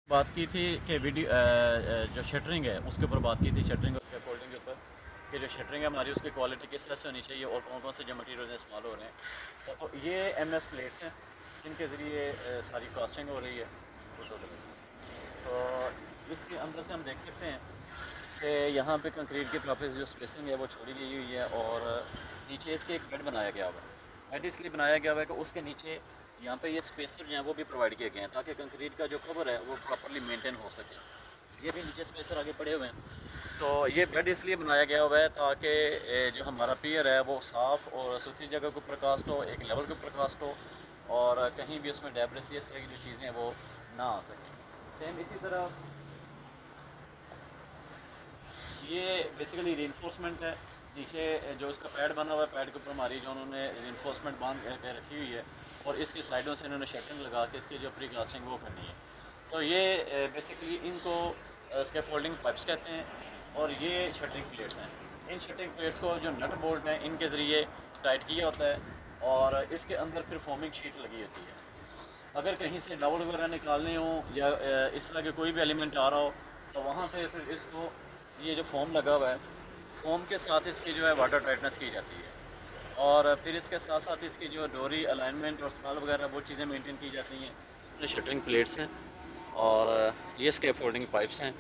बात की थी कि वीडियो जो शटरिंग है उसके ऊपर बात की थी, शटरिंग और उसके फोल्डिंग के ऊपर कि जो शटरिंग है हमारी उसकी क्वालिटी किस तरह से होनी चाहिए और कौन कौन से जो मटीरियल इस्तेमाल हो रहे हैं। तो ये MS प्लेट्स हैं जिनके ज़रिए सारी कास्टिंग हो रही है। तो इसके अंदर से हम देख सकते हैं कि यहाँ पे कंक्रीट के काफ़ी जो स्पेसिंग है वो छोड़ी गई हुई है और नीचे इसके एक बेड बनाया गया हुआ है। बेड इसलिए बनाया गया हुआ है कि उसके नीचे यहाँ पे ये स्पेसर जो हैं वो भी प्रोवाइड किए गए हैं ताकि कंक्रीट का जो कवर है वो प्रॉपर्ली मेंटेन हो सके। ये भी नीचे स्पेसर आगे पड़े हुए हैं। तो ये बेड इसलिए बनाया गया हुआ है ताकि जो हमारा पियर है वो साफ़ और सुथरी जगह के ऊपर कास्ट हो, एक लेवल के ऊपर कास्ट हो और कहीं भी उसमें डेब्रिस इस तरह की जो चीज़ें हैं वो ना आ सकें। सेम इसी तरह ये बेसिकली रीइंफोर्समेंट है। नीचे जो इसका पैड बना हुआ है, पैड के ऊपर हमारी जो उन्होंने रीइंफोर्समेंट बांध के रखी हुई है और इसकी साइडों से इन्होंने शटरिंग लगा के इसकी जो प्री कास्टिंग वो करनी है। तो ये बेसिकली इनको स्कैफोल्डिंग पाइप्स कहते हैं और ये शटरिंग प्लेट्स हैं। इन शटरिंग प्लेट्स को जो नट बोल्ट हैं इनके ज़रिए टाइट किया होता है और इसके अंदर फिर फोमिंग शीट लगी होती है। अगर कहीं से डाउल वगैरह निकालने हो या इस तरह के कोई भी एलिमेंट आ रहा हो तो वहाँ पे फिर इसको ये जो फोम लगा हुआ है, फोम के साथ इसकी जो है वाटर टाइटनेस की जाती है और फिर इसके साथ साथ इसकी जो डोरी अलाइनमेंट और स्काल वगैरह वो चीज़ें मेंटेन की जाती हैं। ये शटरिंग प्लेट्स हैं और ये स्कैफोल्डिंग पाइप्स हैं।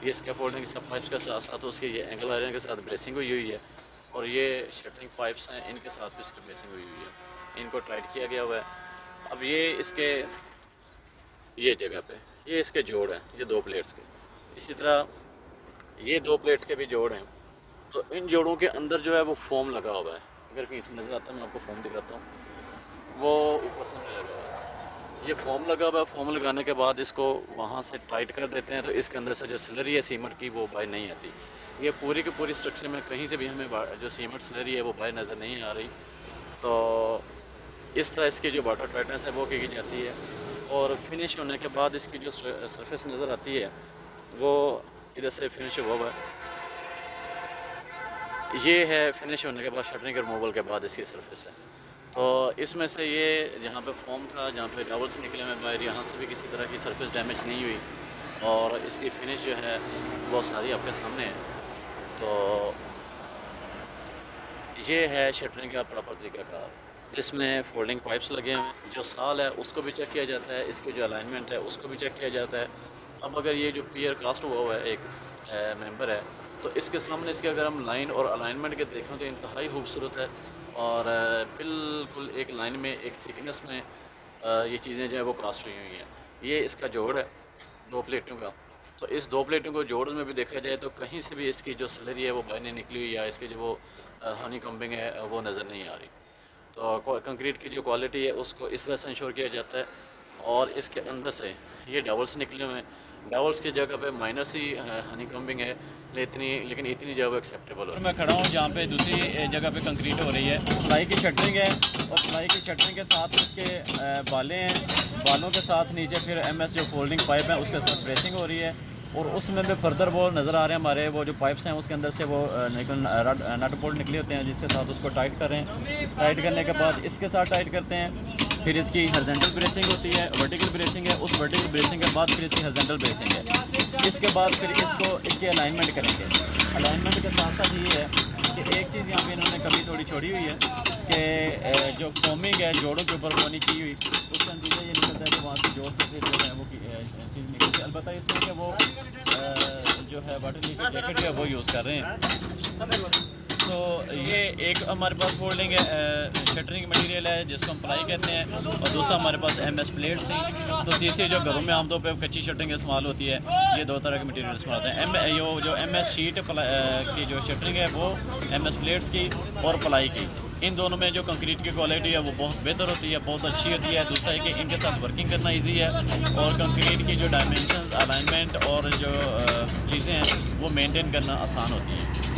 ये स्कैफोल्डिंग पाइप्स के साथ साथ उसकी ये एंगल आयरन के साथ ब्रेसिंग हुई हुई है और ये शटरिंग पाइप्स हैं, इनके साथ भी इसकी ब्रेसिंग हुई हुई है। इनको टाइट किया गया हुआ है। अब ये इसके ये जगह पे ये इसके जोड़ हैं, ये दो प्लेट्स के। इसी तरह ये दो प्लेट्स के भी जोड़ हैं। तो इन जोड़ों के अंदर जो है वो फोम लगा हुआ है। अगर कहीं से नज़र आता है मैं आपको फोम दिखाता हूँ। वो ऊपर से लगा हुआ है, ये फोम लगा हुआ है। फोम लगाने के बाद इसको वहाँ से टाइट कर देते हैं तो इसके अंदर से जो स्लरी है सीमेंट की वो बाहर नहीं आती। ये पूरी की पूरी स्ट्रक्चर में कहीं से भी हमें जो सीमेंट स्लरी है वो बाहर नज़र नहीं आ रही। तो इस तरह इसकी जो वाटर टाइटनेस है वो की जाती है और फिनिश होने के बाद इसकी जो सरफेस नज़र आती है वो इधर से फिनिश हुआ हुआ है। ये है फिनिश होने के बाद शटरिंग रिमूवल के बाद इसकी सरफेस है। तो इसमें से ये जहाँ पे फोम था, जहाँ पे डावल्स निकले हुए बाहर, यहाँ से भी किसी तरह की सरफेस डैमेज नहीं हुई और इसकी फिनिश जो है वो सारी आपके सामने है। तो ये है शटरिंग का प्रॉपर तरीकाकार जिसमें फोल्डिंग पाइप्स लगे हैं। जो साल है उसको भी चेक किया जाता है, इसके जो अलाइनमेंट है उसको भी चेक किया जाता है। अब अगर ये जो पियर कास्ट हुआ हुआ है एक मेंबर है तो इसके सामने इसके अगर हम लाइन और अलाइनमेंट के देखें तो इंतहाई खूबसूरत है और बिल्कुल एक लाइन में एक थिकनेस में ये चीज़ें जो है वो कास्ट हुई हुई हैं। ये इसका जोड़ है दो प्लेटों का। तो इस दो प्लेटों को जोड़ में भी देखा जाए तो कहीं से भी इसकी जो स्लरी है वो बाहर नहीं निकली हुई या इसकी जो वो हनी कम्बिंग है वो नज़र नहीं आ रही। तो कंक्रीट की जो क्वालिटी है उसको इस तरह से इंश्योर किया जाता है। और इसके अंदर से ये डावल्स निकले हुए हैं। डावल्स की जगह पे माइनस ही हनी कम्बिंग है लेकिन इतनी जो है एक्सेप्टेबल है। मैं खड़ा हूँ जहाँ पे दूसरी जगह पे कंक्रीट हो रही है। प्लाई की शटरिंग है और प्लाई की शटरिंग के साथ इसके बालें हैं। बालों के साथ नीचे फिर MS जो फोल्डिंग पाइप है उसके साथ ब्रेसिंग हो रही है और उसमें भी फर्दर वो नज़र आ रहे हैं हमारे वो जो पाइप्स हैं उसके अंदर से वो नट बोल्ट निकले होते हैं जिसके साथ उसको टाइट कर रहे हैं। टाइट करने के बाद इसके साथ टाइट करते हैं। फिर इसकी हॉरिजॉन्टल ब्रेसिंग होती है, वर्टिकल ब्रेसिंग है। उस वर्टिकल ब्रेसिंग के बाद फिर इसकी हॉरिजॉन्टल ब्रेसिंग है। इसके बाद फिर इसकी अलाइनमेंट करेंगे। अलाइनमेंट के साथ साथ ये है कि एक चीज़ यहाँ पे इन्होंने कभी थोड़ी छोड़ी हुई है कि जो फोमिंग है जोड़ों के ऊपर वो नहीं की हुई, उसका नतीजा ये निकलता है कि वहाँ से जोड़ से फिर जो है वो चीज़ निकलती है। अलबत्ता इसमें कि वो जो है वाटर लीकेज जैकेट जो है वो यूज़ कर रहे हैं। तो ये एक हमारे पास फोल्डिंग है शटरिंग मटेरियल है जिसको हम प्लाई कहते हैं और दूसरा हमारे पास MS प्लेट्स हैं। तो तीसरी जो घरों में आमतौर पर कच्ची शटरिंग इस्तेमाल होती है ये दो तरह के मटेरियल इस्तेमाल होते हैं। जो MS शीट की जो शटरिंग है वो MS प्लेट्स की और प्लाई की, इन दोनों में जो कंक्रीट की क्वालिटी है वो बहुत बेहतर होती है, बहुत अच्छी होती है। दूसरा है कि इनके साथ वर्किंग करना ईजी है और कंक्रीट की जो डायमेंशंस अलाइनमेंट और जो चीज़ें हैं वो मेंटेन करना आसान होती है।